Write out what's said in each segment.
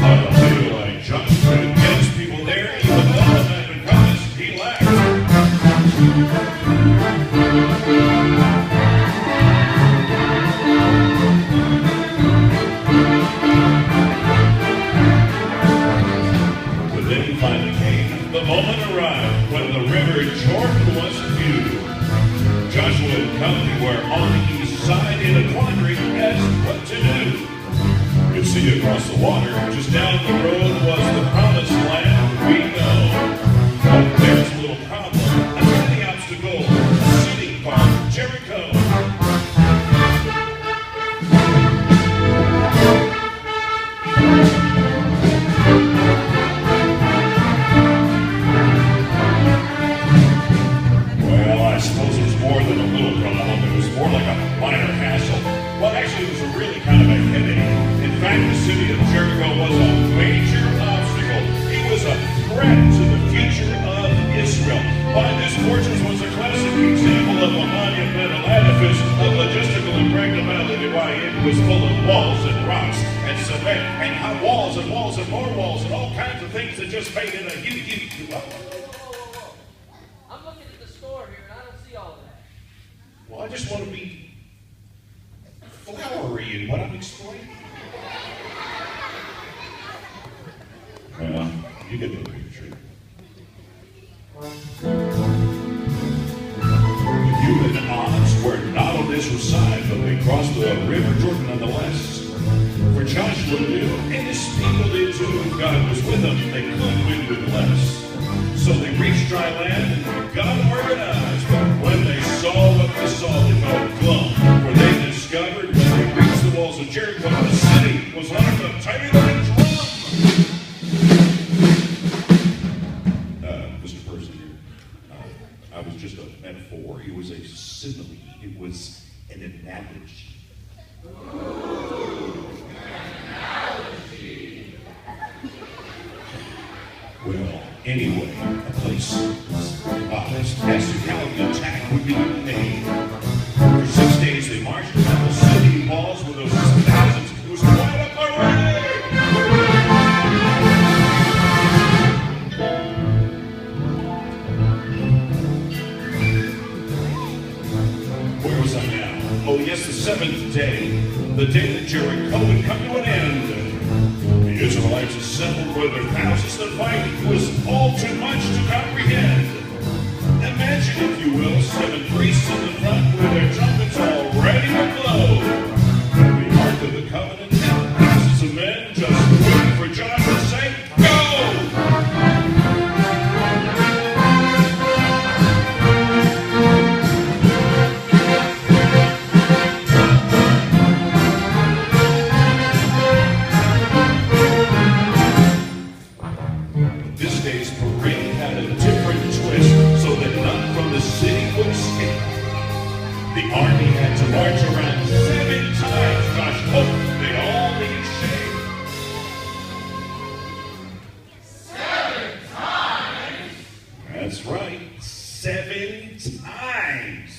I feel like Joshua gets people there, even though the man in promise he lacked. But then he finally came. The moment arrived when the river Jordan was viewed. Joshua and company were on the east side in a quandary as what to do. You could see across the water, just down the road was the promised land we know. But there's a little problem, a tiny obstacle, a city called Jericho. Well, I suppose it was more than a little problem. It was more like a minor hassle. Well, actually, it was a really kind of a headache. In fact, the city of Jericho was a major obstacle. It was a threat to the future of Israel. Why, this fortress was a classic example of a monumental edifice of logistical impregnability. Why, it was full of walls and rocks and cement and high walls and walls and more walls and all kinds of things that just made it a huge. Whoa. I'm looking at the store here and I don't see all of that. Well, I just want to be flowery in what I'm explaining. Well, you get the picture. The human odds were not on Israel's side, but they crossed the river Jordan nonetheless. For Joshua knew, and his people did too, if God was with them, they could win with less. So they reached dry land and got organized. But when they saw what they saw, they felt glum. For they discovered when they reached the walls of Jericho, the city was like a tiny little drum. Mr. Person here, I was just a metaphor. It was a simile. It was an analogy. Well, anyway, a place as to how the attack would be made. For 6 days they marched around the city walls with those thousands. It was quite a parade! Where was I now? Oh yes, the seventh day. The day that Jericho would come to an end. The Israelites assembled with their thousands to fight. It was all too much to comprehend. Imagine, if you will, 7 priests in the front with their trumpets all ready to blow. The Ark of the Covenant, thousands of men just waiting for Joshua to say, go! This day's parade had a different twist so that none from the city would escape. The army had to march around 7 times. Josh hoped they'd all be in shape. 7 times? That's right, 7 times.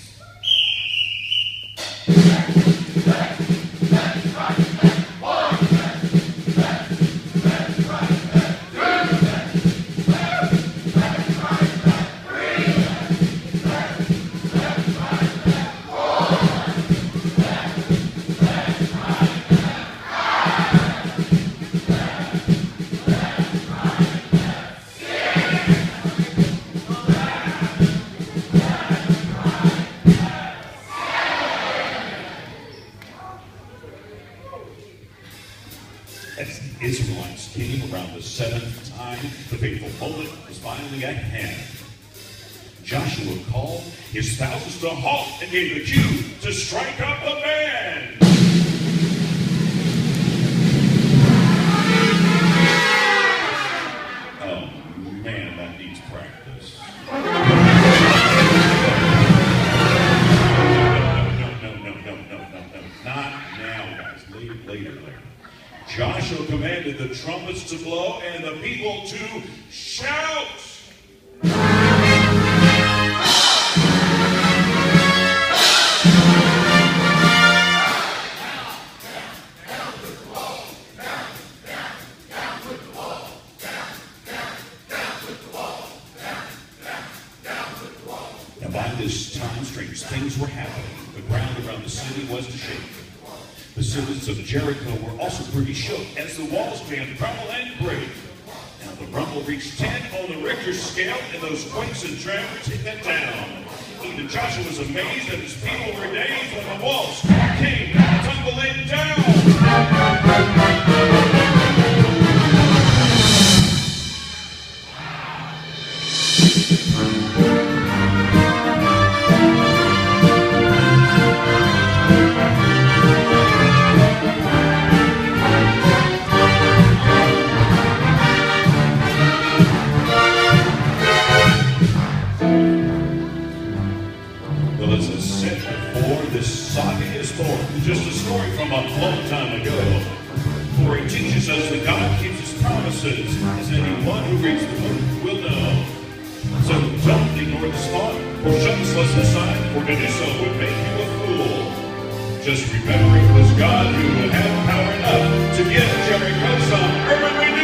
As the Israelites came around the 7th time, the fateful moment was finally at hand. Joshua called his thousands to halt and gave the cue to strike up a band. Oh man, that needs practice. No. Not now, guys. Later. Joshua commanded the trumpets to blow and the people to shout. By this time, strange things were happening. The ground around the city was to shake. The citizens of Jericho were also pretty shook as the walls began to crumble and break. Now the rumble reached 10 on the Richter scale, and those quakes and tremors hit them down. Even Joshua was amazed, and his people were dazed when the walls came tumbling down. Well, as I said before, this saga is born, just a story from a long time ago. For it teaches us that God keeps his promises, as anyone who reads the book will know. So don't ignore the spot, or shut this lesson aside, for to do so would make you a fool. Just remember it was God who would have power enough to give Jericho some urban renewal.